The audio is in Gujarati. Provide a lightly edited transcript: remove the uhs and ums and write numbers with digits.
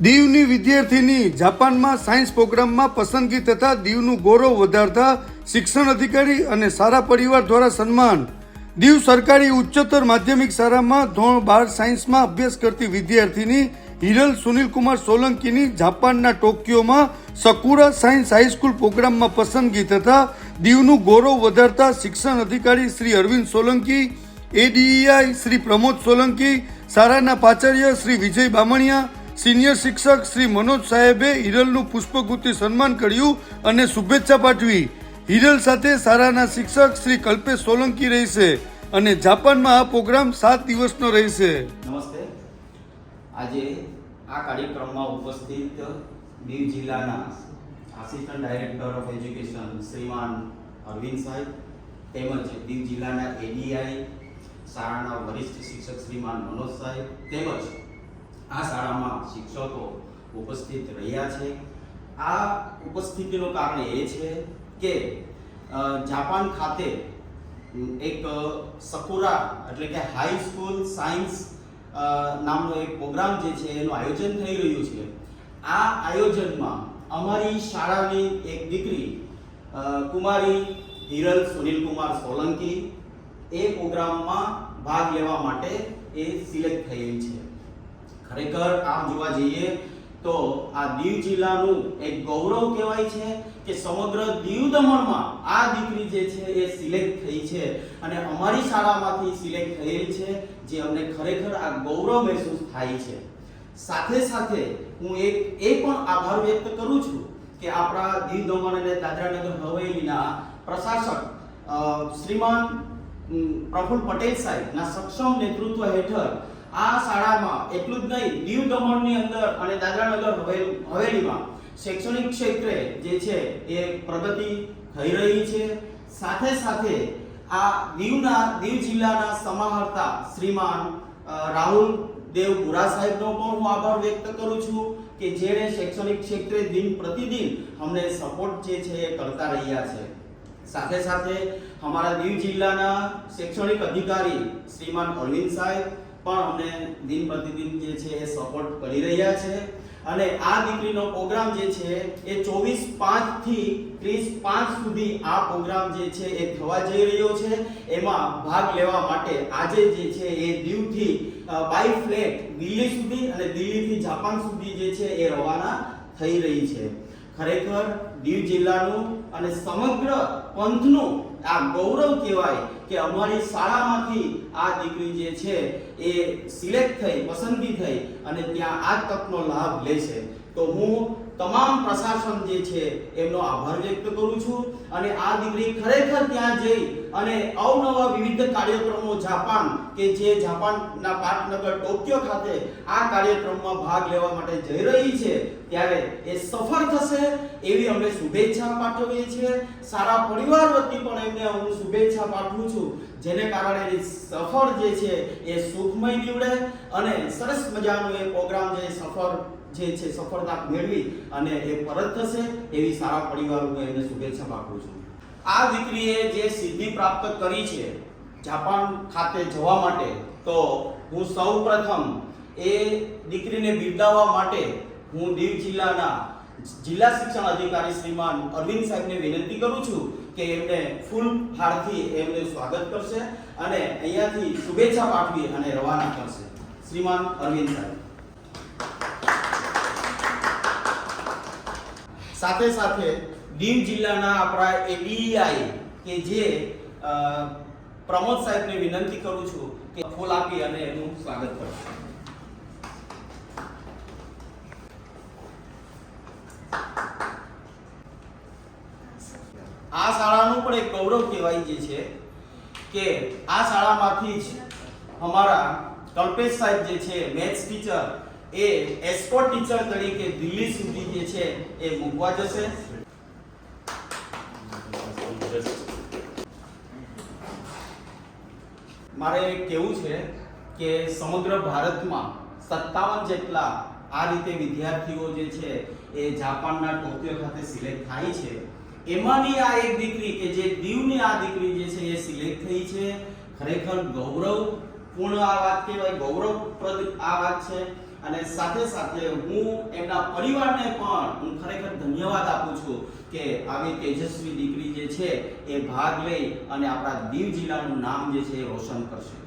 દીવની વિદ્યાર્થીની જાપાનમાં સાયન્સ પ્રોગ્રામમાં પસંદગી થતા દીવનું ગૌરવ વધારતા શિક્ષણ અધિકારી અને સારા પરિવાર દ્વારા સન્માન. દીવ સરકારી ઉચ્ચતર માધ્યમિક શાળામાં ધોરણ 12 સાયન્સમાં અભ્યાસ કરતી વિદ્યાર્થીની હિરલ સુનિલકુમાર સોલંકીની જાપાનના ટોક્યોમાં સકુરા સાયન્સ હાઈસ્કૂલ પ્રોગ્રામમાં પસંદગી થતા દીવનું ગૌરવ વધારતા શિક્ષણ અધિકારી શ્રી અરવિંદ સોલંકી, એડીઈઆઈ શ્રી પ્રમોદ સોલંકી, શાળાના પ્રાચાર્ય શ્રી વિજય બામણિયા, સિનિયર શિક્ષક શ્રી મનોજ સાહેબે હિરલનું પુષ્પગુથથી સન્માન કર્યું અને શુભેચ્છા પાઠવી. હિરલ સાથે શાળાના શિક્ષક શ્રી કલ્પેશ સોલંકી રહેશે અને જાપાનમાં આ પ્રોગ્રામ 7 દિવસનો રહેશે. નમસ્તે. આજે આ કાર્યક્રમમાં ઉપસ્થિત દીવ જિલ્લાના આસિસ્ટન્ટ ડાયરેક્ટર ઓફ એજ્યુકેશન શ્રીમાન અરવિંદ સાહેબ તેમજ દીવ જિલ્લાના એડીઆઈ શાળાના વરિષ્ઠ શિક્ષક શ્રીમાન મનોજ સાહેબ તેમજ આ શાળામાં શિક્ષકો ઉપસ્થિત રહ્યા છે. આ ઉપસ્થિતિનું કારણ એ છે કે જાપાન ખાતે એક સકુરા એટલે કે હાઈ સ્કૂલ સાયન્સ નામનો એક પ્રોગ્રામ જે છે એનું આયોજન થઈ રહ્યું છે. આ આયોજનમાં અમારી શાળાની એક દીકરી કુમારી હિરલ સુનિલકુમાર સોલંકી એ પ્રોગ્રામમાં ભાગ લેવા માટે એ સિલેક્ટ થયેલી છે. ખરેખર આમ જોવા જઈએ તો આ દીવ જિલ્લાનું એક ગૌરવ કહેવાય છે કે સમગ્ર દીવ દમણમાં આ દીકરી જે છે એ સિલેક્ટ થઈ છે અને અમારી શાળામાંથી સિલેક્ટ થયેલ છે, જે અમને ખરેખર આ ગૌરવ મહેસૂસ થાય છે. સાથે સાથે હું એ પણ આભાર વ્યક્ત કરું છું કે આપણા દીવ દમણ અને દાદરાનગર હવેલીના પ્રશાસક શ્રીમાન પ્રફુલ્લ પટેલ સાહેબના સક્ષમ નેતૃત્વ હેઠળ આ શાળામાં એટલું જ નહીં, દીવ દમણની અંદર અને દાદરાનગર હવેલીમાં શૈક્ષણિક ક્ષેત્રે જે છે એ પ્રગતિ થઈ રહી છે. સાથે સાથે આ દીવ જિલ્લાના સમાહર્તા શ્રીમાન રાહુલ દેવ પુરા સાહેબનો પણ હું આભાર વ્યક્ત કરું છું કે જેણે શૈક્ષણિક ક્ષેત્રે દિન પ્રતિદિન અમને સપોર્ટ જે છે એ કરતા રહ્યા છે. સાથે સાથે અમારા દીવ જિલ્લાના શૈક્ષણિક અધિકારી શ્રીમાન અરવિંદ સાહેબ પણ અમને દિન પ્રતિદિન જે છે એ સપોર્ટ કરી રહ્યા છે. અને આ દીકરીનો પ્રોગ્રામ જે છે એ 24/5 થી 30/5 સુધી આ પ્રોગ્રામ જે છે એ થવા જઈ રહ્યો છે. એમાં ભાગ લેવા માટે આજે જે છે એ દીવથી બાય ફ્લાઇટ દિલ્હી સુધી અને દિલ્હીથી જાપાન સુધી જે છે એ રવાના થઈ રહી છે. ખરેખર દીવ જિલ્લાનું અને સમગ્ર પંથનું આ ગૌરવ કહેવાય કે અમારી શાળામાંથી આ દીકરી જે છે એ સિલેક્ટ થઈ, પસંદગી થઈ અને ત્યાં આ તકનો લાભ લેશે. તો હું તમામ પ્રશાસન જે છે એમનો આભાર વ્યક્ત કરું છું અને આ દીકરી ખરેખર ત્યાં જઈ અને અવનવા વિવિધ કાર્યક્રમો જાપાન કે જે જાપાનના પાટનગર ટોક્યો ખાતે આ કાર્યક્રમમાં ભાગ લેવા માટે જઈ રહી છે ત્યારે એ સફળ થશે એવી અમે શુભેચ્છા પાઠવીએ છીએ. સારા પરિવાર વતી પણ એમને હું શુભેચ્છા પાઠવું છું, જેને કારણે એ સફર જે છે એ સુખમય નીવડે અને સરસ મજાનો એ પ્રોગ્રામ જે સફળતા મેળવી અને એ પરત થશે એવી સારા પરિવાર હું એમને શુભેચ્છા પાઠવું છું. આ દીકરીએ જે સિદ્ધિ પ્રાપ્ત કરી છે જાપાન ખાતે જવા માટે, તો હું સૌપ્રથમ એ દીકરીને બિરદાવવા માટે હું દીવ જિલ્લાના જિલ્લા શિક્ષણ અધિકારી શ્રીમાન અરવિંદ સાહેબને વિનંતી કરું છું કે એમને ફૂલ હારથી એમને સ્વાગત કરશે અને અહીંયાથી શુભેચ્છા પાઠવી અને રવાના કરશે. શ્રીમાન અરવિંદ સાહેબ. સાથે સાથે દીવ જિલ્લાના આપણા એડીઆઈ કે જે પ્રમોદ સાહેબને વિનંતી કરું છું કે ફૂલ આપી અને એનું સ્વાગત કરશે. આ શાળાનું પણ એક ગૌરવ કહેવાય જે છે કે આ શાળામાંથી જ અમારા કલ્પેશ સાહેબ જે છે મેથ્સ ટીચર એ એસ્કોર્ટ ટીચર તરીકે દિલ્હી સુધી જે છે એ મૂકવા જશે. મારે કહેવું છે કે સમગ્ર ભારતમાં 57 જેટલા આ રીતે વિદ્યાર્થીઓ જે છે એ જાપાનના ટોક્યો ખાતે સિલેક્ટ થાય છે. એમાંની આ એક દીકરી કે જે દીવની આ દીકરી જે છે એ સિલેક્ટ થઈ છે. ખરેખર ગૌરવપૂર્ણ આ વાત કહેવાય, ગૌરવપ્રદ આ વાત છે. અને સાથે સાથે હું એમના પરિવારને પણ હું ખરેખર ધન્યવાદ આપું છું કે આવી તેજસ્વી દીકરી જે છે એ ભાગ લઈ અને આપણા દીવ જિલ્લાનું નામ જે છે એ રોશન કરશે.